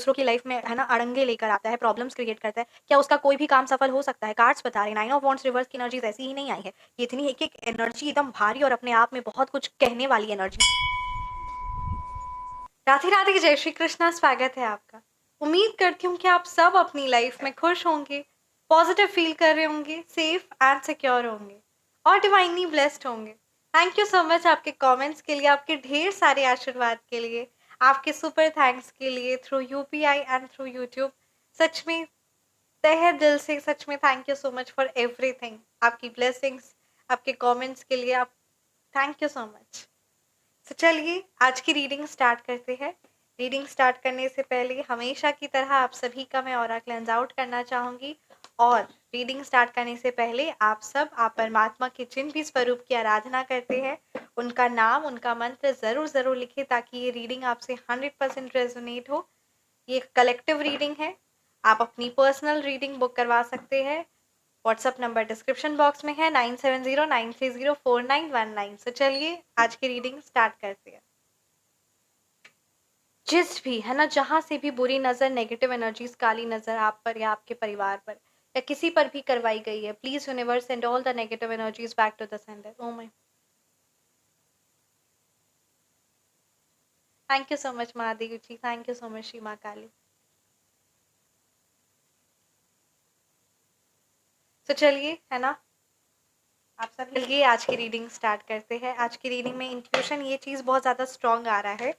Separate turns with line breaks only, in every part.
दूसरों की लाइफ में है ना अड़ंगे लेकर आता है, प्रॉब्लम्स क्रिएट करता है, क्या उसका कोई भी काम सफल हो सकता है? कार्ड्स बता रहे हैं, 9 ऑफ वांड्स रिवर्स की एनर्जीज ऐसी ही नहीं आई है। ये इतनी एक-एक एनर्जी एकदम भारी और अपने आप में बहुत कुछ कहने वाली एनर्जी। राधे राधे, जय श्री कृष्णा, स्वागत है आपका। उम्मीद करती हूँ कि आप सब अपनी लाइफ में खुश होंगे, पॉजिटिव फील कर रहे होंगे, सेफ एंड सिक्योर होंगे और डिवाइनली ब्लेस्ड होंगे। थैंक यू सो मच आपके कमेंट्स के लिए, आपके ढेर सारे आशीर्वाद के लिए, आपके सुपर थैंक्स के लिए through UPI and through YouTube. सच में तहे दिल से सच में thank you so much for everything. आपकी ब्लेसिंग्स, आपके कमेंट्स के लिए आप थैंक यू सो मच। तो चलिए आज की रीडिंग स्टार्ट करते हैं। रीडिंग स्टार्ट करने से पहले हमेशा की तरह आप सभी का मैं ऑरा क्लेंस आउट करना चाहूंगी। और रीडिंग स्टार्ट करने से पहले आप परमात्मा के जिन भी स्वरूप की आराधना करते हैं उनका नाम, उनका मंत्र जरूर जरूर लिखें ताकि ये रीडिंग आपसे 100% रेजोनेट हो। ये कलेक्टिव रीडिंग है। आप अपनी पर्सनल रीडिंग बुक करवा सकते हैं। व्हाट्सएप नंबर डिस्क्रिप्शन बॉक्स में है 9709304919। सो चलिए आज की रीडिंग स्टार्ट करते हैं। जिस भी है ना, जहां से भी बुरी नजर, नेगेटिव एनर्जीज, काली नजर आप पर या आपके परिवार पर या किसी पर भी करवाई गई है, please universe send all the negative energies back to the sender. Oh my, thank you so much Mahadev ji, thank you so much Shri Maa Kali. तो चलिए है ना, आप सब चलिए आज की रीडिंग स्टार्ट करते हैं। आज की रीडिंग में इंट्यूशन ये चीज़ बहुत ज़्यादा स्ट्रॉन्ग आ रहा है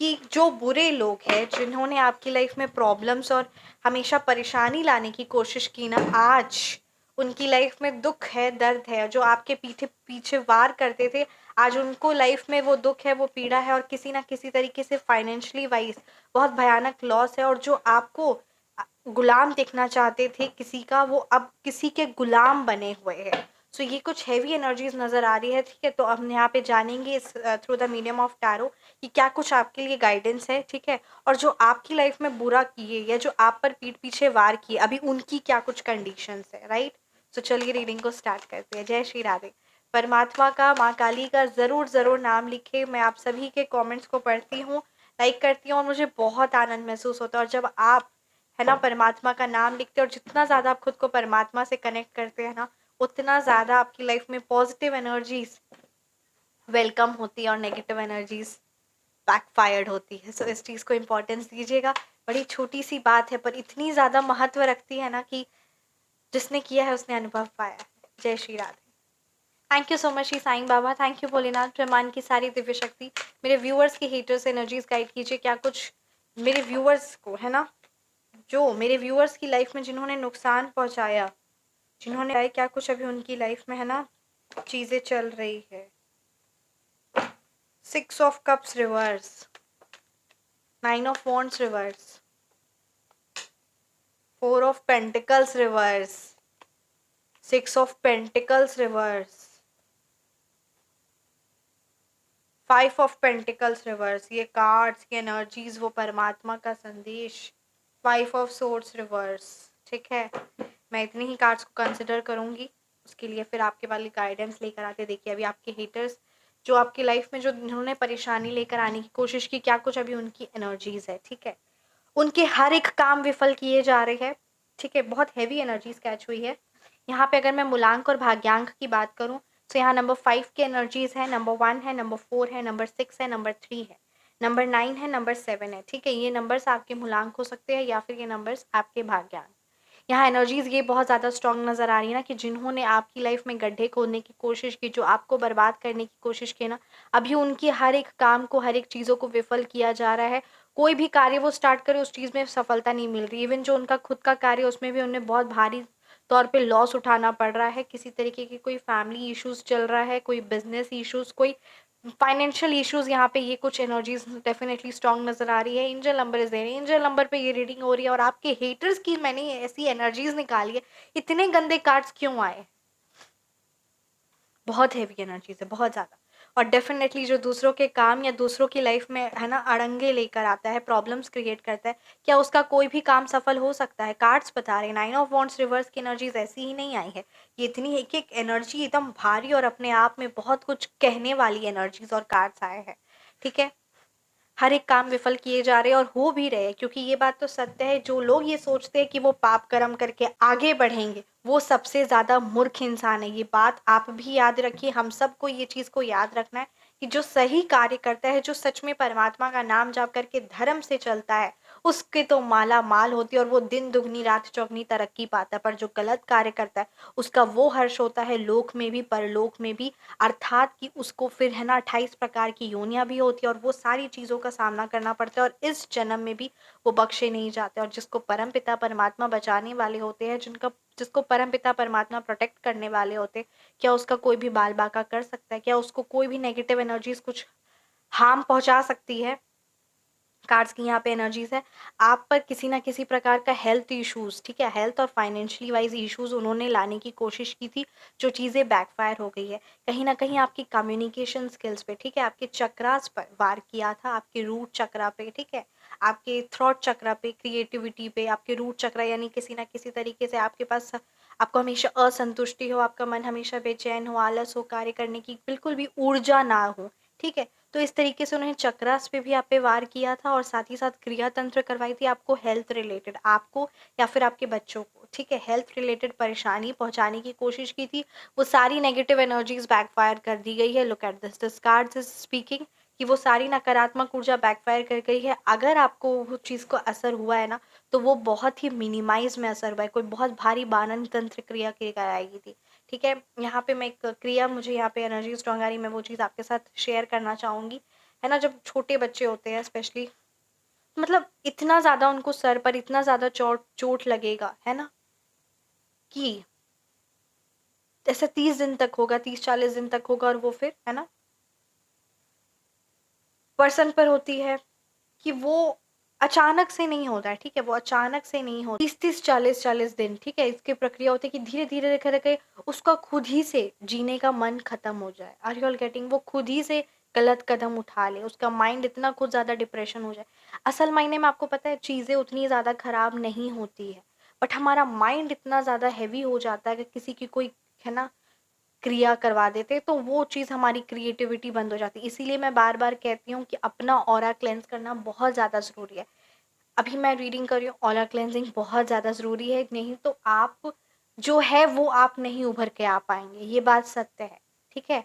कि जो बुरे लोग हैं जिन्होंने आपकी लाइफ में प्रॉब्लम्स और हमेशा परेशानी लाने की कोशिश की ना, आज उनकी लाइफ में दुख है, दर्द है। जो आपके पीछे पीछे वार करते थे, आज उनको लाइफ में वो दुख है, वो पीड़ा है और किसी ना किसी तरीके से फाइनेंशियली वाइज बहुत भयानक लॉस है। और जो आपको गुलाम देखना चाहते थे किसी का, वो अब किसी के गुलाम बने हुए हैं। सो ये कुछ हैवी एनर्जीज नजर आ रही है, ठीक है। तो हम यहाँ पे जानेंगे through the medium of tarot कि क्या कुछ आपके लिए गाइडेंस है, ठीक है। और जो आपकी लाइफ में बुरा किए या जो आप पर पीठ पीछे वार किए, अभी उनकी क्या कुछ कंडीशंस है, राइट। तो चलिए रीडिंग को स्टार्ट करते हैं। जय श्री राधे। परमात्मा का, माँ काली का जरूर जरूर नाम लिखे। मैं आप सभी के कॉमेंट्स को पढ़ती हूँ, लाइक करती हूँ और मुझे बहुत आनंद महसूस होता है। और जब आप है ना परमात्मा का नाम लिखते हैं और जितना ज़्यादा आप खुद को परमात्मा से कनेक्ट करते हैं ना, उतना ज़्यादा आपकी लाइफ में पॉजिटिव एनर्जीज वेलकम होती है और नेगेटिव एनर्जीज बैकफायर्ड होती है। सो इस चीज़ को इम्पोर्टेंस दीजिएगा। बड़ी छोटी सी बात है पर इतनी ज़्यादा महत्व रखती है ना कि जिसने किया है उसने अनुभव पाया है। जय Shri Radhe. Thank you so much Shri Sai Baba, thank you Bholenath, ब्रह्मांड की सारी दिव्य शक्ति। मेरे व्यूअर्स की हेटर्स एनर्जीज गाइड कीजिए। क्या कुछ मेरे व्यूअर्स को है ना, जो मेरे व्यूअर्स की लाइफ में जिन्होंने नुकसान पहुंचाया, जिन्होंने क्या कुछ अभी उनकी लाइफ में है ना चीजें चल रही है। 6 of cups reverse, 9 of wands reverse, 4 of pentacles reverse, 6 of pentacles reverse, 5 of pentacles reverse. ये कार्ड्स की एनर्जीज, वो परमात्मा का संदेश। 5 ऑफ सोर्ड्स रिवर्स, ठीक है। मैं इतने ही कार्ड्स को कंसिडर करूंगी, उसके लिए फिर आपके वाली गाइडेंस लेकर आते। देखिए अभी आपके हेटर्स जो आपकी लाइफ में जो जिन्होंने परेशानी लेकर आने की कोशिश की, क्या कुछ अभी उनकी एनर्जीज है, ठीक है। उनके हर एक काम विफल किए जा रहे हैं, ठीक है। बहुत हैवी एनर्जीज कैच हुई है यहाँ पे। अगर मैं मूलांक और भाग्यांक की बात करूँ तो यहाँ नंबर 5 की एनर्जीज है, नंबर 1 है, नंबर 4 है, नंबर 6 है, नंबर 3 है, नंबर 9 है, नंबर 7 है, ठीक है। ये नंबर्स आपके मूलांक हो सकते हैं या फिर ये नंबर्स आपके भाग्यांक। यहाँ एनर्जीज ये बहुत ज़्यादा स्ट्रॉन्ग नज़र आ रही है ना कि जिन्होंने आपकी लाइफ में गड्ढे खोदने की कोशिश की, जो आपको बर्बाद करने की कोशिश की ना, अभी उनकी हर एक काम को, हर एक चीज़ों को विफल किया जा रहा है। कोई भी कार्य वो स्टार्ट करे उस चीज़ में सफलता नहीं मिल रही। इवन जो उनका खुद का कार्य उसमें भी उन्हें बहुत भारी तौर पे लॉस उठाना पड़ रहा है। किसी तरीके की कोई फैमिली इश्यूज चल रहा है, कोई बिजनेस इश्यूज, कोई फाइनेंशियल इश्यूज। यहाँ पे ये कुछ एनर्जीज डेफिनेटली स्ट्रॉन्ग नजर आ रही है। Angel number is there, angel number पे ये रीडिंग हो रही है और आपके हेटर्स की मैंने ऐसी एनर्जीज निकाली है। इतने गंदे कार्ड्स क्यों आए? बहुत हेवी एनर्जीज है, बहुत ज़्यादा। और डेफिनेटली जो दूसरों के काम या दूसरों की लाइफ में है ना अड़ंगे लेकर आता है, प्रॉब्लम्स क्रिएट करता है, क्या उसका कोई भी काम सफल हो सकता है? कार्ड्स बता रहे हैं 9 ऑफ वॉन्ड्स रिवर्स की एनर्जीज ऐसी ही नहीं आई है। ये इतनी एक एक एनर्जी एकदम भारी और अपने आप में बहुत कुछ कहने वाली एनर्जीज और कार्ड्स आए हैं, ठीक है। हर एक काम विफल किए जा रहे हैं और हो भी रहे हैं, क्योंकि ये बात तो सत्य है, जो लोग ये सोचते हैं कि वो पाप कर्म करके आगे बढ़ेंगे वो सबसे ज़्यादा मूर्ख इंसान है। ये बात आप भी याद रखिए, हम सबको ये चीज़ को याद रखना है कि जो सही कार्य करता है, जो सच में परमात्मा का नाम जाप करके धर्म से चलता है, उसके तो माला माल होती है और वो दिन दुगनी रात चौगनी तरक्की पाता है। पर जो गलत कार्य करता है उसका वो हर्ष होता है लोक में भी परलोक में भी, अर्थात कि उसको फिर है ना 28 प्रकार की योनियां भी होती है और वो सारी चीज़ों का सामना करना पड़ता है और इस जन्म में भी वो बख्शे नहीं जाते। और जिसको परम पिता परमात्मा बचाने वाले होते हैं, जिसको परम पिता परमात्मा प्रोटेक्ट करने वाले होते हैं, क्या उसका कोई भी बाल बाका कर सकता है? क्या उसको कोई भी नेगेटिव एनर्जीज कुछ हार्म पहुंचा सकती है? कार्ड्स की यहाँ पे एनर्जीज है, आप पर किसी ना किसी प्रकार का हेल्थ इश्यूज, ठीक है, हेल्थ और फाइनेंशियली वाइज इश्यूज उन्होंने लाने की कोशिश की थी, जो चीज़ें बैकफायर हो गई है। कहीं ना कहीं आपकी कम्युनिकेशन स्किल्स पे, ठीक है, आपके चक्रास पर वार किया था, आपके रूट चक्रा पे, ठीक है, आपके थ्रॉट चक्रा पे, क्रिएटिविटी पे, आपके रूट चक्रा, यानी किसी ना किसी तरीके से आपके पास आपको हमेशा असंतुष्टि हो, आपका मन हमेशा बेचैन हो, आलस हो, कार्य करने की बिल्कुल भी ऊर्जा ना हो, ठीक है। तो इस तरीके से उन्होंने चक्रास पे भी आप पे वार किया था और साथ ही साथ क्रिया तंत्र करवाई थी आपको हेल्थ रिलेटेड, आपको या फिर आपके बच्चों को, ठीक है, हेल्थ रिलेटेड परेशानी पहुंचाने की कोशिश की थी। वो सारी नेगेटिव एनर्जीज बैकफायर कर दी गई है। Look at this cards is speaking कि वो सारी नकारात्मक ऊर्जा बैकफायर कर गई है। अगर आपको वो चीज़ को असर हुआ है ना, तो वो बहुत ही मिनिमाइज में असर हुआ है, कोई बहुत भारी बानन तंत्र क्रिया की कराई थी, ठीक है। यहाँ पे मैं एक क्रिया, मुझे यहाँ पे एनर्जी स्ट्रॉन्ग आ रही, मैं वो चीज़ आपके साथ शेयर करना चाहूँगी, है ना। जब छोटे बच्चे होते हैं स्पेशली, मतलब इतना ज़्यादा उनको सर पर इतना ज़्यादा चोट चोट लगेगा, है ना, कि ऐसे 30 दिन तक होगा, 30-40 दिन तक होगा, और वो फिर है ना पर्सन पर होती है कि वो अचानक से नहीं होता है, ठीक है, वो अचानक से नहीं होता, 30-30 40-40 दिन, ठीक है, इसकी प्रक्रिया होती है कि धीरे धीरे रखे रखे उसका खुद ही से जीने का मन खत्म हो जाए। Are you all getting? वो खुद ही से गलत कदम उठा ले, उसका माइंड इतना खुद ज्यादा डिप्रेशन हो जाए। असल मायने में आपको पता है चीजें उतनी ज्यादा खराब नहीं होती है, बट हमारा माइंड इतना ज्यादा हैवी हो जाता है कि किसी की कोई, है ना, क्रिया करवा देते तो वो चीज़ हमारी क्रिएटिविटी बंद हो जाती है। इसीलिए मैं बार बार कहती हूँ कि अपना ऑरा क्लेंस करना बहुत ज़्यादा ज़रूरी है। अभी मैं रीडिंग कर रही हूँ, ऑरा क्लेंजिंग बहुत ज़्यादा ज़रूरी है, नहीं तो आप जो है वो आप नहीं उभर के आ पाएंगे, ये बात सत्य है, ठीक है।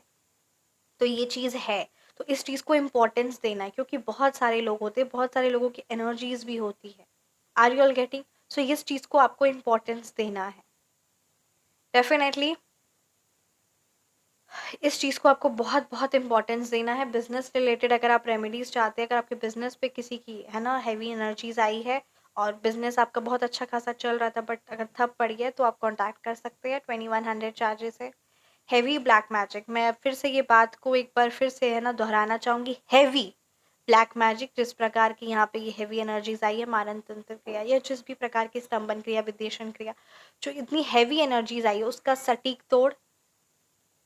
तो ये चीज़ है, तो इस चीज़ को इम्पोर्टेंस देना है, क्योंकि बहुत सारे लोग होते हैं, बहुत सारे लोगों की एनर्जीज भी होती है। Are you all getting? So इस चीज़ को आपको इम्पोर्टेंस देना है डेफिनेटली। इस चीज़ को आपको बहुत बहुत इंपॉर्टेंस देना है। बिजनेस रिलेटेड अगर आप रेमेडीज चाहते हैं, अगर आपके बिजनेस पे किसी की, है ना, हैवी एनर्जीज आई है और बिजनेस आपका बहुत अच्छा खासा चल रहा था बट अगर ठप पड़ गया, तो आप कांटेक्ट कर सकते हैं। 2100 चार्जेस है। हैवी ब्लैक मैजिक, मैं फिर से ये बात को एक बार फिर से, है ना, दोहराना चाहूँगी, हैवी ब्लैक मैजिक, जिस प्रकार की यहाँ पे ये हैवी एनर्जीज आई है, मारन तंत्र क्रिया या जिस भी प्रकार की स्तंभन क्रिया, विदेशन क्रिया, जो इतनी हैवी एनर्जीज आई है, उसका सटीक तोड़,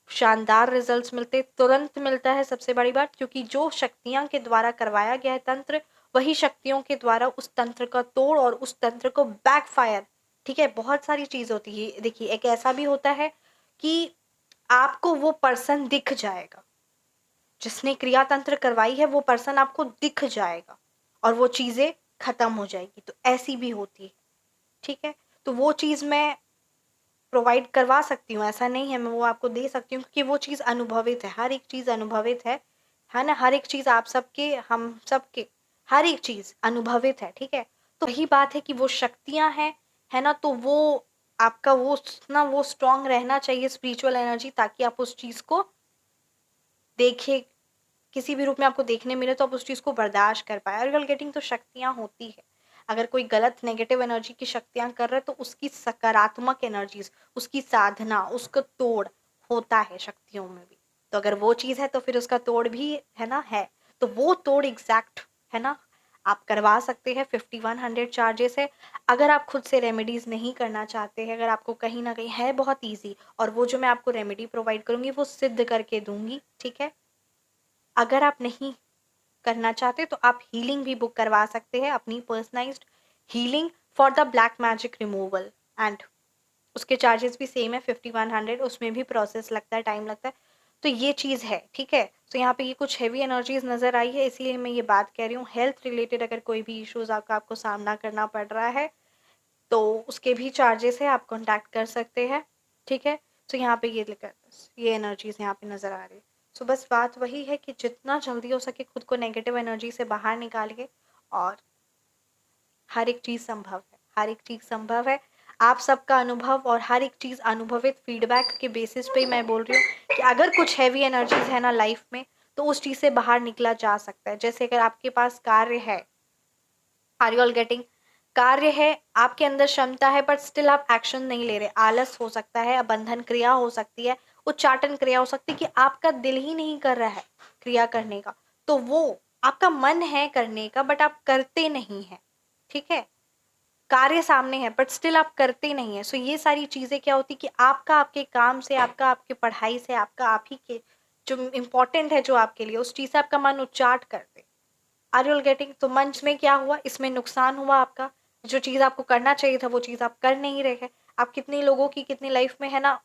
शानदार रिजल्ट्स मिलते, तुरंत मिलता है। सबसे बड़ी बात, क्योंकि जो शक्तियां के द्वारा करवाया गया है तंत्र, वही शक्तियों के द्वारा उस तंत्र का तोड़ और उस तंत्र को बैकफायर, ठीक है। बहुत सारी चीज होती है, देखिए एक ऐसा भी होता है कि आपको वो पर्सन दिख जाएगा, जिसने क्रिया तंत्र करवाई है वो पर्सन आपको दिख जाएगा और वो चीजें खत्म हो जाएगी, तो ऐसी भी होती है, ठीक है। तो वो चीज मैं प्रोवाइड करवा सकती हूँ, ऐसा नहीं है, मैं वो आपको दे सकती हूँ, क्योंकि वो चीज़ अनुभवित है, हर एक चीज़ अनुभवित है ना, हर एक चीज़ आप सबके, हम सबके, हर एक चीज़ अनुभवित है, ठीक है। तो वही बात है कि वो शक्तियाँ हैं, है ना, तो वो आपका वो ना वो स्ट्रांग रहना चाहिए स्पिरिचुअल एनर्जी, ताकि आप उस चीज़ को देखे, किसी भी रूप में आपको देखने मिले तो आप उस चीज़ को बर्दाश्त कर पाए। रियल गेटिंग, तो शक्तियाँ होती है। अगर कोई गलत नेगेटिव एनर्जी की शक्तियाँ कर रहा है, तो उसकी सकारात्मक एनर्जीज, उसकी साधना, उसका तोड़ होता है शक्तियों में भी। तो अगर वो चीज़ है तो फिर उसका तोड़ भी, है ना, है। तो वो तोड़ एग्जैक्ट, है ना, आप करवा सकते हैं। 5100 चार्जेस है। अगर आप खुद से रेमेडीज नहीं करना चाहते हैं, अगर आपको कहीं ना कहीं है बहुत ईजी, और वो जो मैं आपको रेमेडी प्रोवाइड करूंगी वो सिद्ध करके दूंगी, ठीक है। अगर आप नहीं करना चाहते तो आप हीलिंग भी बुक करवा सकते हैं, अपनी personalised healing for the black magic removal, and उसके चार्जेस भी सेम है 5100, उसमें भी प्रोसेस लगता है, टाइम लगता है। तो ये चीज़ है, ठीक है। तो यहाँ पे ये कुछ हैवी एनर्जीज नज़र आई है, इसीलिए मैं ये बात कह रही हूँ। हेल्थ रिलेटेड अगर कोई भी इश्यूज आपको सामना करना पड़ रहा है तो उसके भी चार्जेस है, आप कॉन्टैक्ट कर सकते हैं, ठीक है। तो यहाँ पे ये लिखा ये एनर्जीज यहाँ पे नज़र आ रही है। सो बस बात वही है कि जितना जल्दी हो सके खुद को नेगेटिव एनर्जी से बाहर निकालिए, और हर एक चीज़ संभव है, हर एक चीज़ संभव है। आप सबका अनुभव और हर एक चीज़ अनुभवित फीडबैक के बेसिस पे ही मैं बोल रही हूँ कि अगर कुछ हैवी एनर्जीज है ना लाइफ में, तो उस चीज़ से बाहर निकला जा सकता है। जैसे अगर आपके पास कार्य है, आर यू ऑल गेटिंग, कार्य है, आपके अंदर क्षमता है, बट स्टिल आप एक्शन नहीं ले रहे, आलस हो सकता है, बंधन क्रिया हो सकती है, उच्चाटन क्रिया हो सकती है कि आपका दिल ही नहीं कर रहा है क्रिया करने का, तो वो आपका मन है करने का बट आप करते नहीं है, ठीक है। कार्य सामने है बट स्टिल आप करते नहीं है। सो ये सारी चीजें क्या होती कि आपका आपके काम से, आपका आपके पढ़ाई से, आपका आप ही के जो इम्पोर्टेंट है जो आपके लिए, उस चीज से आपका मन उच्चाट कर दे। Are you getting? तो मंच में क्या हुआ, इसमें नुकसान हुआ आपका, जो चीज आपको करना चाहिए था वो चीज आप कर नहीं रहे हैं। आप कितने लोगों की कितनी लाइफ में है ना,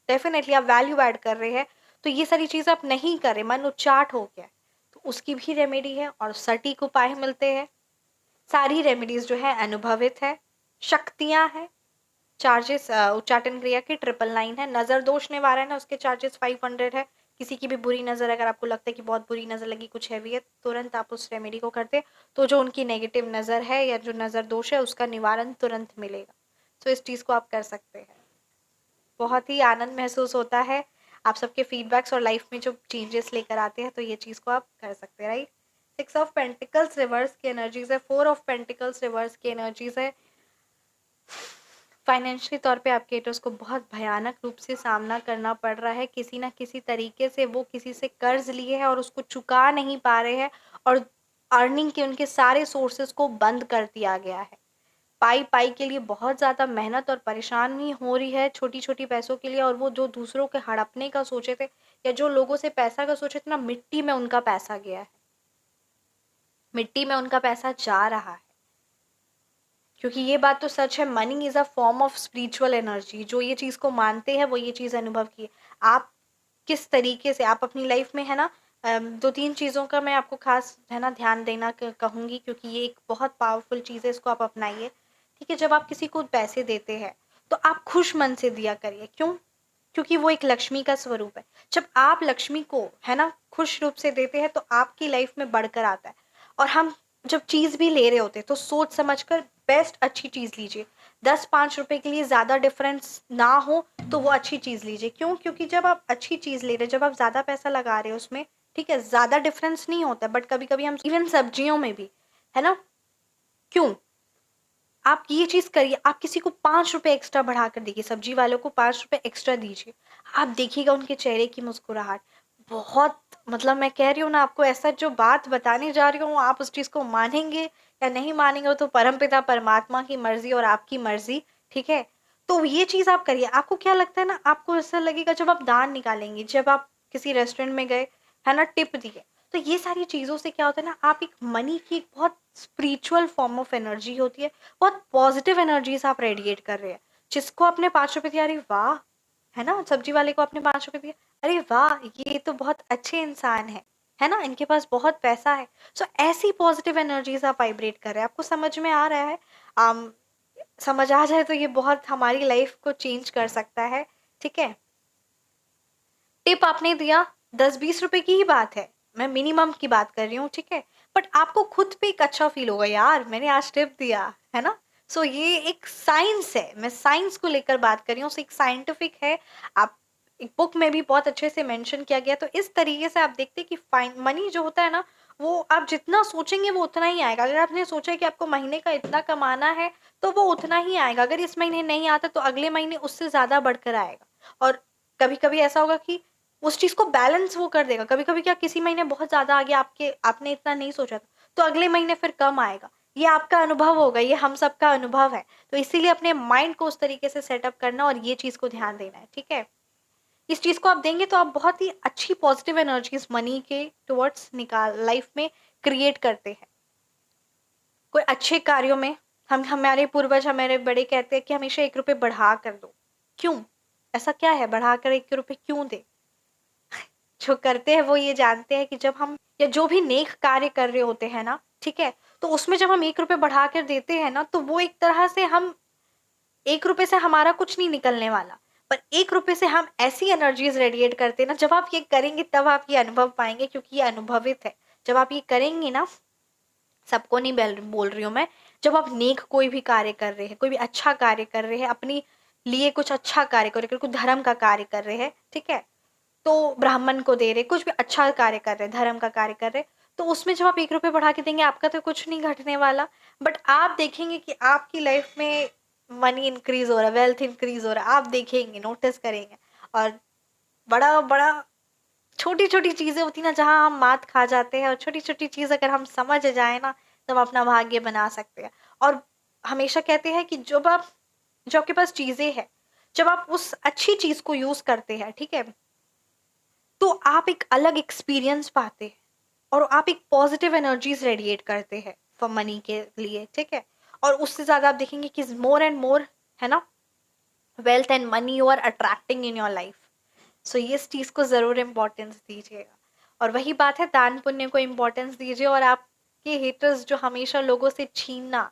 डेफिनेटली आप वैल्यू ऐड कर रहे हैं, तो ये सारी चीज आप नहीं कर रहे, मन उच्चाट हो गया, तो उसकी भी रेमेडी है और सटीक उपाय मिलते हैं। सारी रेमेडीज जो है अनुभवित है, शक्तियां हैं। चार्जेस उच्चाटन क्रिया के 999 है। नजर दोष निवारण है, उसके चार्जेस 500 है। किसी की भी बुरी नजर, अगर आपको लगता है कि बहुत बुरी नजर लगी, कुछ हैवी है, तुरंत आप उस रेमेडी को करते, तो जो उनकी नेगेटिव नजर है या जो नजर दोष है उसका निवारण तुरंत मिलेगा। तो इस चीज को आप कर सकते हैं। बहुत ही आनंद महसूस होता है आप सबके फीडबैक्स और लाइफ में जो चेंजेस लेकर आते हैं, तो ये चीज को आप कर सकते हैं, राइट। 6 ऑफ पेंटिकल्स रिवर्स की एनर्जीज है, 4 ऑफ पेंटिकल्स रिवर्स की एनर्जीज है। फाइनेंशियली तौर पे आपके हेटर्स को बहुत भयानक रूप से सामना करना पड़ रहा है, किसी ना किसी तरीके से वो किसी से कर्ज लिए हैं और उसको चुका नहीं पा रहे हैं, और अर्निंग के उनके सारे सोर्सेज को बंद कर दिया गया है। पाई पाई के लिए बहुत ज़्यादा मेहनत और परेशानी हो रही है छोटी छोटी पैसों के लिए, और वो जो दूसरों के हड़पने का सोचे थे या जो लोगों से पैसा का सोचे थे ना, मिट्टी में उनका पैसा गया है, मिट्टी में उनका पैसा जा रहा है। क्योंकि ये बात तो सच है, money is a form of spiritual energy. जो ये चीज़ को मानते हैं वो ये चीज़ अनुभव की है। आप किस तरीके से आप अपनी लाइफ में है ना, 2-3 चीज़ों का मैं आपको खास है ना ध्यान देना कहूँगी, क्योंकि ये एक बहुत पावरफुल चीज़ है, इसको आप अपनाइए, ठीक है। जब आप किसी को पैसे देते हैं तो आप खुश मन से दिया करिए। क्यों? क्योंकि वो एक लक्ष्मी का स्वरूप है। जब आप लक्ष्मी को है ना खुश रूप से देते हैं तो आपकी लाइफ में बढ़कर आता है। और हम जब चीज़ भी ले रहे होते हैं तो सोच समझ कर बेस्ट अच्छी चीज़ लीजिए। 10-5 रुपए के लिए ज़्यादा डिफरेंस ना हो तो वो अच्छी चीज़ लीजिए। क्यों? क्योंकि जब आप अच्छी चीज़ ले रहे हैं, जब आप ज़्यादा पैसा लगा रहे हो उसमें, ठीक है, ज़्यादा डिफरेंस नहीं होता, बट कभी कभी हम इवन सब्जियों में भी है ना, क्यों, आप ये चीज़ करिए, आप किसी को 5 रुपए एक्स्ट्रा बढ़ा कर देखिए, सब्जी वालों को 5 रुपए एक्स्ट्रा दीजिए, आप देखिएगा उनके चेहरे की मुस्कुराहट बहुत, मतलब मैं कह रही हूँ ना आपको, ऐसा जो बात बताने जा रही हूँ आप उस चीज़ को मानेंगे या नहीं मानेंगे वो तो परमपिता परमात्मा की मर्जी और आपकी मर्जी, ठीक है। तो ये चीज़ आप करिए। आपको क्या लगता है ना, आपको ऐसा लगेगा जब आप दान निकालेंगे, जब आप किसी रेस्टोरेंट में गए है ना, टिप दिए, तो ये सारी चीज़ों से क्या होता है ना, आप एक मनी की एक बहुत स्पिरिचुअल फॉर्म ऑफ एनर्जी होती है, बहुत पॉजिटिव एनर्जीज आप रेडिएट कर रहे हैं। जिसको आपने 5 रुपए दिया, अरे वाह, है ना, सब्जी वाले को आपने 5 रुपए दिया, अरे वाह, ये तो बहुत अच्छे इंसान है ना, इनके पास बहुत पैसा है। सो ऐसी पॉजिटिव एनर्जीज आप वाइब्रेट कर रहे हैं। आपको समझ में आ रहा है? आम समझ आ जाए तो ये बहुत हमारी लाइफ को चेंज कर सकता है, ठीक है। टिप आपने दिया, 10-20 रुपए की ही बात है, मैं मिनिमम की बात कर रही हूँ, ठीक है। बट आपको खुद पे एक अच्छा फील होगा, यार मैंने आज टिप दिया, है ना। सो ये एक साइंस है, मैं साइंस को लेकर बात कर रही हूँ, एक साइंटिफिक है। आप एक बुक में भी बहुत अच्छे से मेंशन किया गया। तो इस तरीके से आप देखते हैं कि फाइन मनी जो होता है ना, वो आप जितना सोचेंगे वो उतना ही आएगा। अगर आपने सोचा है कि आपको महीने का इतना कमाना है तो वो उतना ही आएगा। अगर इस महीने नहीं आता तो अगले महीने उससे ज्यादा बढ़कर आएगा। और कभी कभी ऐसा होगा कि उस चीज को बैलेंस वो कर देगा। कभी कभी क्या, किसी महीने बहुत ज्यादा आ गया, आपने इतना नहीं सोचा था, तो अगले महीने फिर कम आएगा। ये आपका अनुभव होगा, ये हम सबका अनुभव है। तो इसीलिए अपने माइंड को उस तरीके से सेटअप करना और ये चीज को ध्यान देना है, ठीक है। इस चीज को आप देंगे तो आप बहुत ही अच्छी पॉजिटिव एनर्जीज मनी के टुवर्ड्स निकाल लाइफ में क्रिएट करते हैं। कोई अच्छे कार्यों में हम, हमारे पूर्वज हमारे बड़े कहते हैं कि हमेशा 1 रुपए बढ़ा कर दो। क्यों? ऐसा क्या है, बढ़ाकर 1 रुपए क्यों दे? जो करते हैं वो ये जानते हैं कि जब हम या जो भी नेक कार्य कर रहे होते हैं ना, ठीक है, तो उसमें जब हम 1 रुपए बढ़ा कर देते हैं ना, तो वो एक तरह से हम 1 रुपए से हमारा कुछ नहीं निकलने वाला, पर 1 रुपए से हम ऐसी एनर्जीज रेडिएट करते हैं ना, जब आप ये करेंगे तब आप ये अनुभव पाएंगे, क्योंकि ये अनुभवित है। जब आप ये करेंगे ना, सबको नहीं बोल रही हूँ मैं, जब आप नेक कोई भी कार्य कर रहे हैं, कोई भी अच्छा कार्य कर रहे हैं, अपनी लिए कुछ अच्छा कार्य कर रहे हैं, कुछ धर्म का कार्य कर रहे हैं, ठीक है, तो ब्राह्मण को दे रहे, कुछ भी अच्छा कार्य कर रहे, धर्म का कार्य कर रहे, तो उसमें जब आप 1 रुपए बढ़ा के देंगे, आपका तो कुछ नहीं घटने वाला, बट आप देखेंगे कि आपकी लाइफ में मनी इंक्रीज हो रहा है, वेल्थ इंक्रीज हो रहा है, आप देखेंगे, नोटिस करेंगे। और बड़ा बड़ा छोटी छोटी चीजें होती ना, जहाँ हम मात खा जाते हैं, और छोटी छोटी चीज अगर हम समझ जाए ना, तब अपना भाग्य बना सकते हैं। और हमेशा कहते हैं कि जो आपके पास चीजें हैं, जब आप उस अच्छी चीज को यूज करते हैं, ठीक है, तो आप एक अलग एक्सपीरियंस पाते हैं, और आप एक पॉजिटिव एनर्जीज रेडिएट करते हैं फॉर मनी के लिए, ठीक है। और उससे ज्यादा आप देखेंगे कि मोर एंड मोर, है ना, wealth and money you are attracting in your life. So ये इस चीज को जरूर इम्पोर्टेंस दीजिएगा। और वही बात है, दान पुण्य को इम्पोर्टेंस दीजिए। और आपके हेटर्स जो हमेशा लोगों से छीनना,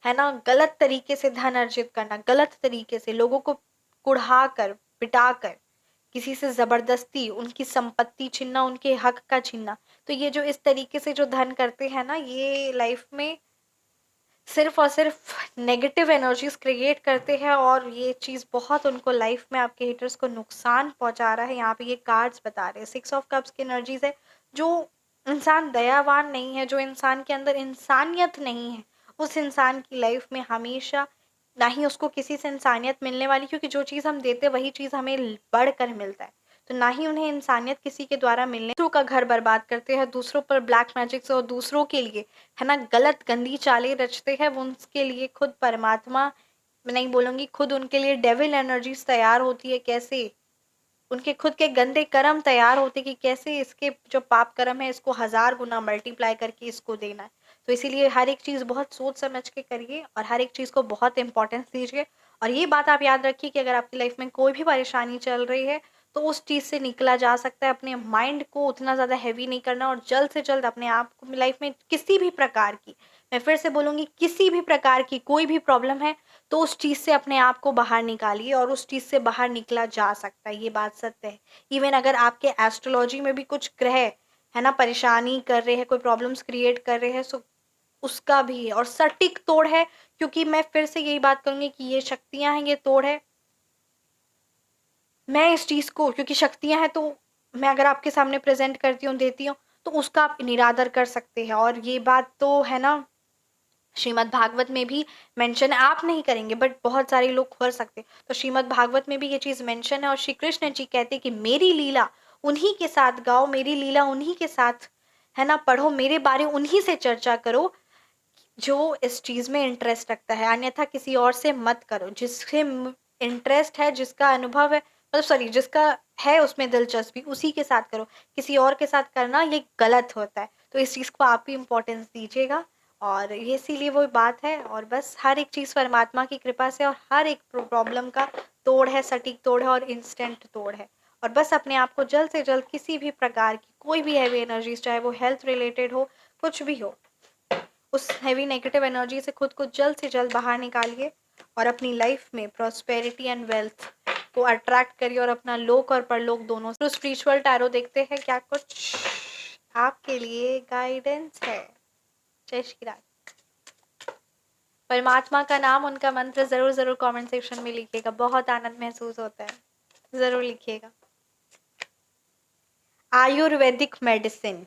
है ना, गलत तरीके से धन अर्जित करना, गलत तरीके से लोगों को कुढ़ा कर, पिटा कर, किसी से जबरदस्ती उनकी संपत्ति छीनना, उनके हक का छीनना, तो ये जो इस तरीके से जो धन करते हैं ना, ये लाइफ में सिर्फ और सिर्फ नेगेटिव एनर्जीज क्रिएट करते हैं। और ये चीज बहुत उनको लाइफ में, आपके हिटर्स को नुकसान पहुंचा रहा है। यहाँ पे ये कार्ड्स बता रहे हैं, 6 ऑफ कप्स की एनर्जीज है। जो इंसान दयावान नहीं है, जो इंसान के अंदर इंसानियत नहीं है, उस इंसान की लाइफ में हमेशा ना ही उसको किसी से इंसानियत मिलने वाली, क्योंकि जो चीज हम देते वही चीज हमें बढ़कर मिलता है। तो ना ही उन्हें इंसानियत किसी के द्वारा मिलने, दूसरों का घर बर्बाद करते हैं, दूसरों पर ब्लैक मैजिक से, और दूसरों के लिए, है ना, गलत गंदी चालें रचते हैं। वो उनके लिए खुद परमात्मा, मैं नहीं बोलूंगी, खुद उनके लिए डेविल एनर्जीज तैयार होती है। कैसे उनके खुद के गंदे कर्म तैयार होते कि कैसे इसके जो पाप कर्म है, इसको 1000 गुना मल्टीप्लाई करके इसको देना है। तो इसीलिए हर एक चीज बहुत सोच समझ के करिए, और हर एक चीज को बहुत इंपॉर्टेंस दीजिए। और ये बात आप याद रखिए कि अगर आपकी लाइफ में कोई भी परेशानी चल रही है, तो उस चीज से निकला जा सकता है। अपने माइंड को उतना ज्यादा हैवी नहीं करना, और जल्द से जल्द अपने आप को लाइफ में किसी भी प्रकार की, मैं फिर से बोलूंगी, किसी भी प्रकार की कोई भी प्रॉब्लम है, तो उस चीज से अपने आप को बाहर निकालिए, और उस चीज से बाहर निकला जा सकता है। ये बात सत्य है। इवन अगर आपके एस्ट्रोलॉजी में भी कुछ ग्रह, है ना, परेशानी कर रहे हैं, कोई प्रॉब्लम्स क्रिएट कर रहे हैं, सो उसका भी है, और सटीक तोड़ है। क्योंकि मैं फिर से यही बात करूंगी कि ये शक्तियां हैं, ये तोड़ है। मैं इस चीज को, क्योंकि शक्तियां हैं, तो मैं अगर आपके सामने प्रेजेंट करती हूँ, देती हूँ, तो उसका आप निरादर कर सकते हैं। और ये बात तो है ना, श्रीमद् भागवत में भी मेंशन है। आप नहीं करेंगे, बट बहुत सारे लोग कर सकते, तो श्रीमद् भागवत में भी ये चीज मेंशन है। और श्री कृष्ण जी कहते कि मेरी लीला उन्हीं के साथ गाओ, मेरी लीला उन्हीं के साथ, है ना, पढ़ो, मेरे बारे उन्हीं से चर्चा करो जो इस चीज में इंटरेस्ट रखता है। अन्यथा किसी और से मत करो। जिससे इंटरेस्ट है, जिसका अनुभव है, मतलब सॉरी, जिसका है उसमें दिलचस्पी, उसी के साथ करो। किसी और के साथ करना ये गलत होता है। तो इस चीज को आप भी इम्पोर्टेंस दीजिएगा। और ये इसीलिए वो बात है। और बस हर एक चीज परमात्मा की कृपा से, और हर एक प्रॉब्लम का तोड़ है, सटीक तोड़ है, और इंस्टेंट तोड़ है। और बस अपने आप को जल्द से जल्द किसी भी प्रकार की कोई भी हैवी एनर्जीज, चाहे वो हेल्थ रिलेटेड हो, कुछ भी हो, उस हैवी नेगेटिव एनर्जी से खुद को जल्द से जल्द बाहर निकालिए, और अपनी लाइफ में प्रॉस्पेरिटी एंड वेल्थ को अट्रैक्ट करिए, और अपना लोक और परलोक दोनों। तो स्पिरिचुअल टैरो देखते हैं क्या कुछ आपके लिए गाइडेंस है। जय श्री राम। परमात्मा का नाम, उनका मंत्र जरूर जरूर कमेंट सेक्शन में लिखिएगा। बहुत आनंद महसूस होता है, जरूर लिखिएगा। आयुर्वेदिक मेडिसिन,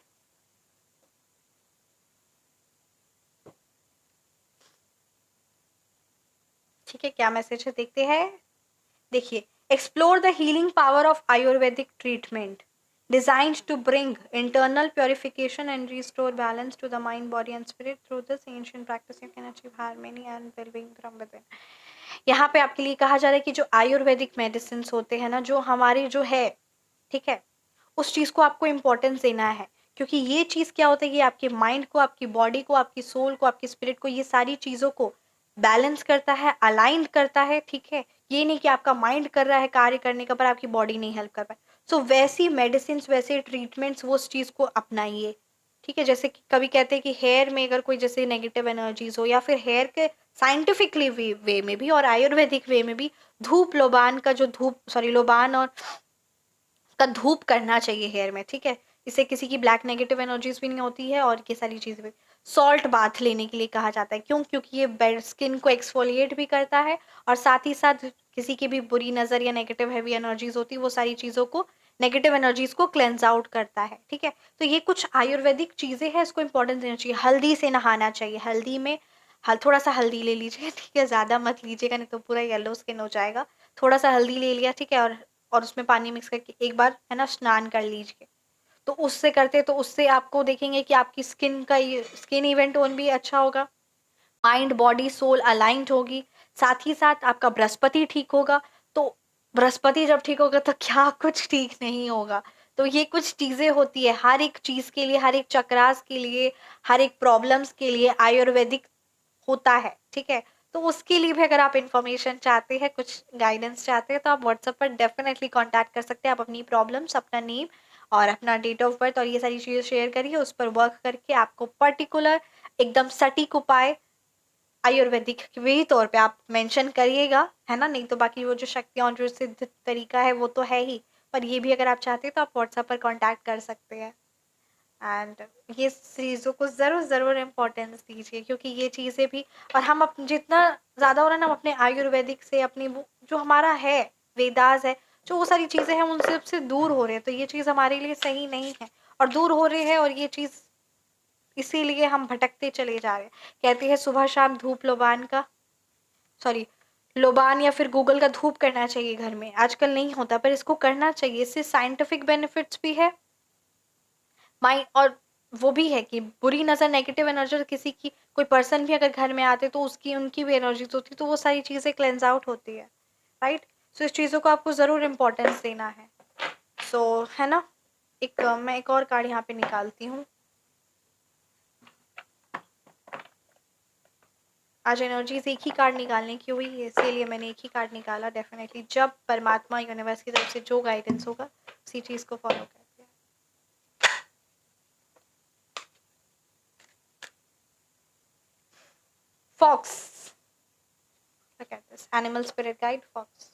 ठीक है, क्या मैसेज है देखते हैं। देखिए, explore the healing power of Ayurvedic treatment designed to bring internal purification and restore balance to the mind, body and spirit. Through this ancient practice you can achieve harmony and wellbeing from within. यहाँ पे आपके लिए कहा जा रहा है कि जो आयुर्वेदिक मेडिसिन होते हैं ना, जो हमारी जो है, ठीक है, उस चीज को आपको इम्पोर्टेंस देना है। क्योंकि ये चीज क्या होता है, ये आपके माइंड को, आपकी बॉडी को, आपकी सोल को, आपकी स्पिरिट को, ये सारी चीजों को बैलेंस करता है, अलाइन करता है, ठीक है। ये नहीं कि आपका माइंड कर रहा है कार्य करने का, पर आपकी बॉडी नहीं हेल्प कर पाए। सो वैसी मेडिसिन, वैसे ट्रीटमेंट्स, वो उस चीज़ को अपनाइए, ठीक है। जैसे कि कभी कहते हैं कि हेयर में अगर कोई जैसे नेगेटिव एनर्जीज हो, या फिर हेयर के साइंटिफिकली वे में भी और आयुर्वेदिक वे में भी धूप लोबान का जो धूप, सॉरी, लोबान और का धूप करना चाहिए हेयर में, ठीक है। इससे किसी की ब्लैक नेगेटिव एनर्जीज भी नहीं होती है, और ये सारी चीज़ें भी। सॉल्ट बाथ लेने के लिए कहा जाता है, क्यों? क्योंकि ये बेड स्किन को एक्सफोलिएट भी करता है, और साथ ही साथ किसी की भी बुरी नज़र या नेगेटिव हैवी एनर्जीज होती है, वो सारी चीज़ों को, नेगेटिव एनर्जीज को क्लेंज आउट करता है, ठीक है। तो ये कुछ आयुर्वेदिक चीज़ें हैं, इसको इंपॉर्टेंस देना चाहिए। हल्दी से नहाना चाहिए, हल्दी में थोड़ा सा हल्दी ले लीजिए, ठीक है, ज़्यादा मत लीजिएगा नहीं तो पूरा येलो स्किन हो जाएगा। थोड़ा सा हल्दी ले लिया, ठीक है, और उसमें पानी मिक्स करके एक बार, है ना, स्नान कर लीजिए। तो उससे करते, तो उससे आपको देखेंगे कि आपकी स्किन का ये स्किन इवेंट टोन भी अच्छा होगा, माइंड बॉडी सोल अलाइंड होगी, साथ ही साथ आपका बृहस्पति ठीक होगा। तो बृहस्पति जब ठीक होगा तो क्या कुछ ठीक नहीं होगा। तो ये कुछ चीज़ें होती है, हर एक चीज़ के लिए, हर एक चक्रास के लिए, हर एक प्रॉब्लम्स के लिए आयुर्वेदिक होता है, ठीक है। तो उसके लिए भी अगर आप इन्फॉर्मेशन चाहते हैं, कुछ गाइडेंस चाहते हैं, तो आप व्हाट्सएप पर डेफिनेटली कांटेक्ट कर सकते हैं। आप अपनी प्रॉब्लम्स, अपना नेम और अपना डेट ऑफ बर्थ और ये सारी चीज़ें शेयर करिए, उस पर वर्क करके आपको पर्टिकुलर एकदम सटीक उपाय आयुर्वेदिक के ही तौर पे आप मेंशन करिएगा, है ना। नहीं तो बाकी वो जो शक्तियाँ और जो सिद्ध तरीका है वो तो है ही, पर ये भी अगर आप चाहते हैं तो आप व्हाट्सएप पर कांटेक्ट कर सकते हैं। एंड ये चीज़ों को ज़रूर ज़रूर इम्पोर्टेंस दीजिए, क्योंकि ये चीज़ें भी, और हम जितना ज़्यादा हो रहा है ना, हम अपने आयुर्वेदिक से, अपनी वो जो हमारा है, वेदास है, जो वो सारी चीज़ें हैं, उनसे सबसे दूर हो रहे हैं। तो ये चीज़ हमारे लिए सही नहीं है, और दूर हो रहे हैं, और ये चीज़ इसीलिए हम भटकते चले जा रहे हैं। कहते हैं सुबह शाम धूप लोबान का, सॉरी, लोबान या फिर गूगल का धूप करना चाहिए घर में। आजकल नहीं होता, पर इसको करना चाहिए, इससे साइंटिफिक बेनिफिट्स भी है, माइंड, और वो भी है कि बुरी नज़र, नेगेटिव एनर्जी, किसी की कोई पर्सन भी अगर घर में आते तो उसकी, उनकी भी एनर्जीज होती, तो वो सारी चीज़ें क्लेंस आउट होती है, राइट। सो इस चीज़ों को आपको ज़रूर इम्पोर्टेंस देना है। सो है ना, मैं एक और कार्ड यहाँ पे निकालती हूँ। आज एनर्जीज एक ही कार्ड निकालने की हुई है, इसीलिए मैंने एक ही कार्ड निकाला। डेफिनेटली जब परमात्मा यूनिवर्स की तरफ से जो गाइडेंस होगा, उसी चीज़ को फॉलो करते हैं। Folks, look at this, animal spirit guide fox.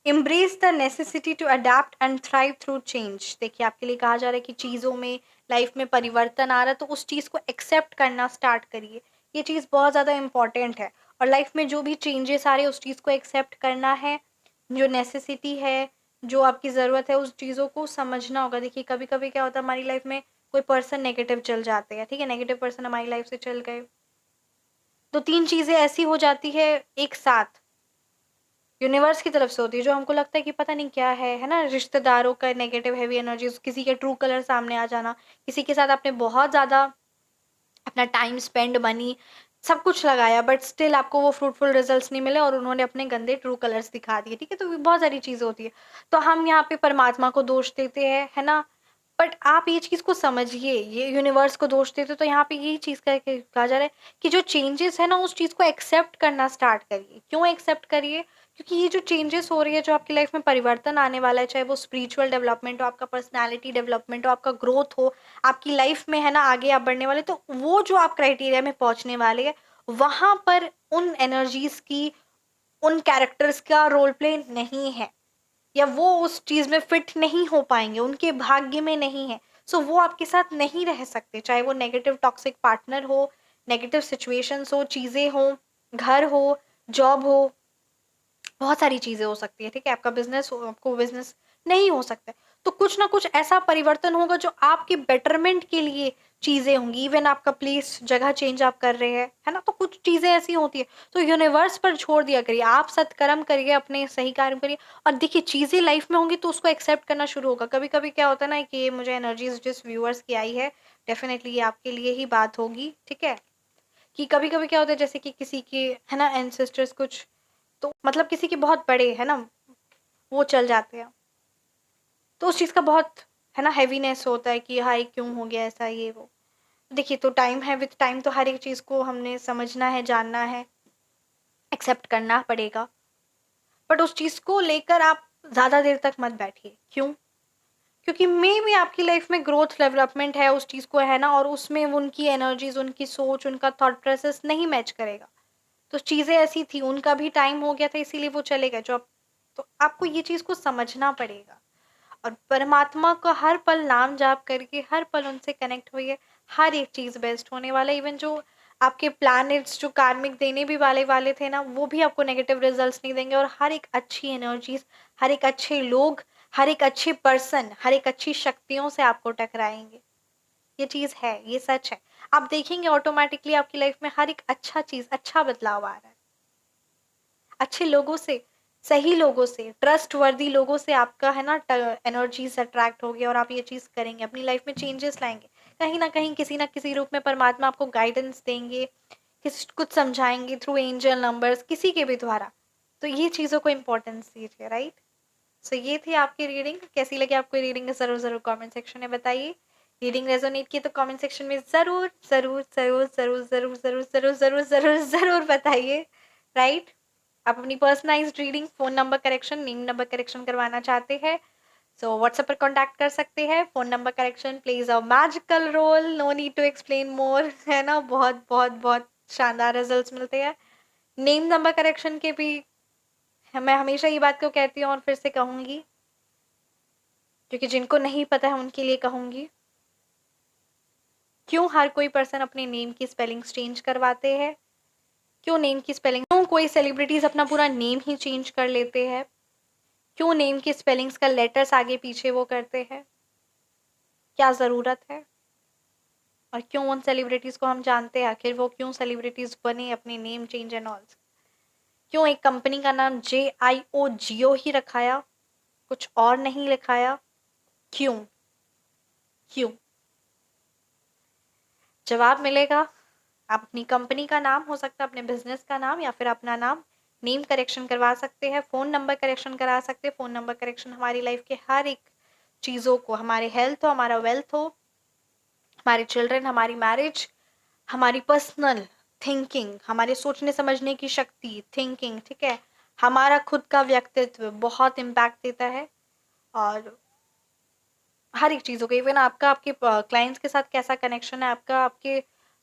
Embrace the necessity to adapt and thrive through change. देखिए, आपके लिए कहा जा रहा है कि चीज़ों में, लाइफ में परिवर्तन आ रहा है, तो उस चीज़ को एक्सेप्ट करना स्टार्ट करिए। ये चीज़ बहुत ज़्यादा इंपॉर्टेंट है, और लाइफ में जो भी चेंजेस आ रहे हैं, उस चीज़ को एक्सेप्ट करना है। जो नेसेसिटी है, जो आपकी ज़रूरत है, उस चीज़ों को समझना होगा। देखिए, कभी कभी क्या होता है, हमारी लाइफ में कोई पर्सन नेगेटिव चल जाते हैं, ठीक है, नेगेटिव पर्सन हमारी लाइफ से चल गए, तो तीन चीज़ें ऐसी हो जाती है एक साथ, यूनिवर्स की तरफ से होती है, जो हमको लगता है कि पता नहीं क्या है ना। रिश्तेदारों का नेगेटिव हैवी एनर्जी, किसी के ट्रू कलर सामने आ जाना, किसी के साथ आपने बहुत ज़्यादा अपना टाइम स्पेंड, मनी, सब कुछ लगाया, बट स्टिल आपको वो फ्रूटफुल रिजल्ट्स नहीं मिले, और उन्होंने अपने गंदे ट्रू कलर्स दिखा दिए, ठीक है। तो बहुत सारी चीज़ें होती है, तो हम यहाँ पे परमात्मा को दोष देते हैं, है ना। बट आप ये चीज़ को समझिए, ये यूनिवर्स को दोष देते, तो यहाँ पे यही चीज़ कहा जा रहा है कि जो चेंजेस है ना, उस चीज़ को एक्सेप्ट करना स्टार्ट करिए। क्यों एक्सेप्ट करिए? क्योंकि ये जो चेंजेस हो रही है, जो आपकी लाइफ में परिवर्तन आने वाला है, चाहे वो स्पिरिचुअल डेवलपमेंट हो, आपका पर्सनैलिटी डेवलपमेंट हो, आपका ग्रोथ हो, आपकी लाइफ में, है ना, आगे आप बढ़ने वाले, तो वो जो आप क्राइटेरिया में पहुंचने वाले हैं, वहां पर उन एनर्जीज की, उन कैरेक्टर्स का रोल प्ले नहीं है, या वो उस चीज में फिट नहीं हो पाएंगे, उनके भाग्य में नहीं है। सो वो आपके साथ नहीं रह सकते, चाहे वो नेगेटिव टॉक्सिक पार्टनर हो, नेगेटिव सिचुएशंस हो, चीजें हो, घर हो, जॉब हो, बहुत सारी चीजें हो सकती है, ठीक है। आपका बिजनेस हो, आपको बिजनेस नहीं हो सकता है, तो कुछ ना कुछ ऐसा परिवर्तन होगा जो आपके बेटरमेंट के लिए चीजें होंगी। इवन आपका प्लेस, जगह चेंज आप कर रहे हैं, है ना, तो कुछ चीजें ऐसी होती है, तो यूनिवर्स पर छोड़ दिया करिए, आप सत्कर्म करिए, अपने सही कार्य करिए, और देखिए चीजें लाइफ में होंगी तो उसको एक्सेप्ट करना शुरू होगा। कभी कभी क्या होता है ना, कि ये मुझे एनर्जीज जिस व्यूअर्स की आई है, डेफिनेटली ये आपके लिए ही बात होगी, ठीक है। कि कभी कभी क्या होता है, जैसे कि किसी के, है ना, एंसेस्टर्स कुछ, तो मतलब किसी के बहुत बड़े, है ना, वो चल जाते हैं, तो उस चीज़ का बहुत, है ना, हैवीनेस होता है कि हाय क्यों हो गया ऐसा, ये वो। देखिए, तो टाइम है, विद टाइम तो हर एक चीज़ को हमने समझना है, जानना है, एक्सेप्ट करना पड़ेगा, बट उस चीज़ को लेकर आप ज़्यादा देर तक मत बैठिए। क्यों? क्योंकि मे भी आपकी लाइफ में ग्रोथ डेवलपमेंट है उस चीज़ को, है ना, और उसमें उनकी एनर्जीज, उनकी सोच, उनका थॉट प्रोसेस नहीं मैच करेगा। तो चीज़ें ऐसी थी, उनका भी टाइम हो गया था, इसीलिए वो चले गए। तो आपको ये चीज़ को समझना पड़ेगा। और परमात्मा का हर पल नाम जाप करके हर पल उनसे कनेक्ट होइए, हर एक चीज़ बेस्ट होने वाला है। इवन जो आपके प्लैनेट्स जो कार्मिक देने भी वाले वाले थे ना, वो भी आपको नेगेटिव रिजल्ट्स नहीं देंगे। और हर एक अच्छी एनर्जीज, हर एक अच्छे लोग, हर एक अच्छे पर्सन, हर एक अच्छी शक्तियों से आपको टकराएंगे। ये चीज़ है, ये सच है। आप देखेंगे ऑटोमेटिकली आपकी लाइफ में हर एक अच्छा चीज़, अच्छा बदलाव आ रहा है। अच्छे लोगों से, सही लोगों से, ट्रस्ट वर्दी लोगों से आपका, है ना, एनर्जीज अट्रैक्ट होगी और आप ये चीज़ करेंगे, अपनी लाइफ में चेंजेस लाएंगे। कहीं ना कहीं किसी ना किसी रूप में परमात्मा आपको गाइडेंस देंगे, किसी कुछ समझाएंगे थ्रू एंजल नंबर्स, किसी के भी द्वारा। तो ये चीज़ों को इम्पोर्टेंस दीजिए, राइट। सो ये थी आपकी रीडिंग। कैसी लगी आपको रीडिंग, ज़रूर ज़रूर कमेंट सेक्शन में बताइए। रीडिंग रेजोनेट की तो कमेंट सेक्शन में ज़रूर ज़रूर ज़रूर ज़रूर ज़रूर ज़रूर ज़रूर ज़रूर ज़रूर ज़रूर बताइए, राइट। आप अपनी personalised reading, phone number correction, name number correction करवाना चाहते हैं, सो व्हाट्सएप पर कॉन्टैक्ट कर सकते हैं। Phone number correction plays a magical role, no need to explain more, है ना। बहुत बहुत बहुत शानदार रिजल्ट्स मिलते हैं। नेम नंबर करेक्शन के भी मैं हमेशा ये बात को कहती हूँ और फिर से कहूँगी, क्योंकि जिनको नहीं पता है उनके लिए कहूँगी, क्यों हर कोई पर्सन अपने नेम की स्पेलिंग्स चेंज करवाते हैं, क्यों नेम की स्पेलिंग, क्यों कोई सेलिब्रिटीज अपना पूरा नेम ही चेंज कर लेते हैं, क्यों नेम की स्पेलिंग्स का लेटर्स आगे पीछे वो करते हैं, क्या ज़रूरत है, और क्यों उन सेलिब्रिटीज़ को हम जानते हैं, आखिर वो क्यों सेलिब्रिटीज़ बने, अपने नेम चेंज एंड ऑल, क्यों एक कंपनी का नाम JIO जियो ही रखाया, कुछ और नहीं लिखाया, क्यों? क्यों? जवाब मिलेगा। आप अपनी कंपनी का नाम, हो सकता है अपने बिजनेस का नाम, या फिर अपना नाम, नेम करेक्शन करवा सकते हैं, फ़ोन नंबर करेक्शन करा सकते हैं। फ़ोन नंबर करेक्शन हमारी लाइफ के हर एक चीज़ों को, हमारे हेल्थ हो, हमारा वेल्थ हो, हमारे चिल्ड्रन, हमारी मैरिज, हमारी पर्सनल थिंकिंग, हमारे सोचने समझने की शक्ति, थिंकिंग, ठीक है, हमारा खुद का व्यक्तित्व बहुत इम्पैक्ट देता है। और हर एक चीज़ों को, इवन आपका आपके क्लाइंट्स के साथ कैसा कनेक्शन है, आपका आपके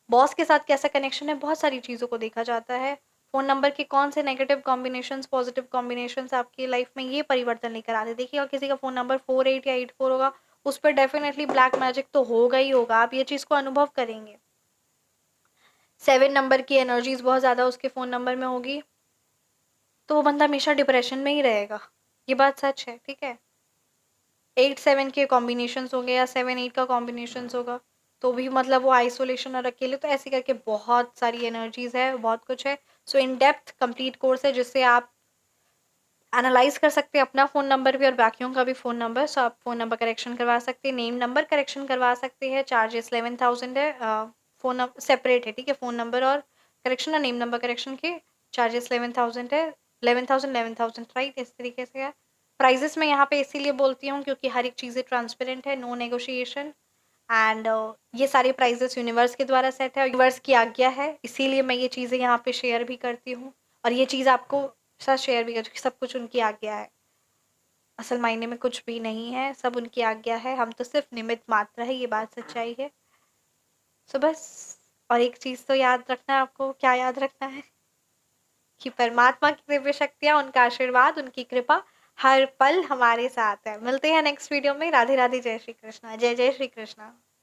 बॉस के साथ कैसा कनेक्शन है, बहुत सारी चीज़ों को देखा जाता है। फ़ोन नंबर के कौन से नेगेटिव कॉम्बिनेशंस, पॉजिटिव कॉम्बिनेशंस आपकी लाइफ में ये परिवर्तन लेकर आते। देखिएगा किसी का फ़ोन नंबर 48 या 84 होगा, उस पर डेफिनेटली ब्लैक मैजिक तो होगा ही होगा, आप ये चीज़ को अनुभव करेंगे। 7 नंबर की एनर्जीज बहुत ज़्यादा उसके फ़ोन नंबर में होगी, तो वो बंदा हमेशा डिप्रेशन में ही रहेगा। ये बात सच है, ठीक है। 8-7 के कॉम्बिनेशन होंगे या 7-8 का कॉम्बिनेशन होगा, तो भी मतलब वो आइसोलेशन और अकेले, तो ऐसे करके बहुत सारी एनर्जीज है, बहुत कुछ है। सो इन डेप्थ कंप्लीट कोर्स है जिससे आप एनालाइज कर सकते हैं अपना फ़ोन नंबर भी और बाकियों का भी फ़ोन नंबर। सो आप फ़ोन नंबर करेक्शन करवा सकते हैं, नेम नंबर करेक्शन करवा सकते हैं। चार्जेस 11,000 है। फ़ोन नंबर सेपरेट है, ठीक है, फ़ोन नंबर और करेक्शन और नेम नंबर करेक्शन के चार्जेस 11,000 है। 11,000 राइट, इस तरीके से है। प्राइजेस मैं यहाँ पे इसीलिए बोलती हूँ क्योंकि हर एक चीज़ें ट्रांसपेरेंट है, नो नेगोशिएशन। एंड ये सारे प्राइजेस यूनिवर्स के द्वारा सेट है, यूनिवर्स की आज्ञा है, इसीलिए मैं ये चीज़ें यहाँ पे शेयर भी करती हूँ और ये चीज़ आपको साथ शेयर भी कर, सब कुछ उनकी आज्ञा है। असल मायने में कुछ भी नहीं है, सब उनकी आज्ञा है, हम तो सिर्फ निमित्त मात्र है, ये बात सच्चाई है। सो बस, और एक चीज़ तो याद रखना है आपको, क्या याद रखना है, कि परमात्मा की दिव्य शक्तियाँ, उनका आशीर्वाद, उनकी कृपा हर पल हमारे साथ है। मिलते हैं नेक्स्ट वीडियो में। राधे राधे, जय श्री कृष्णा, जय जय श्री कृष्णा।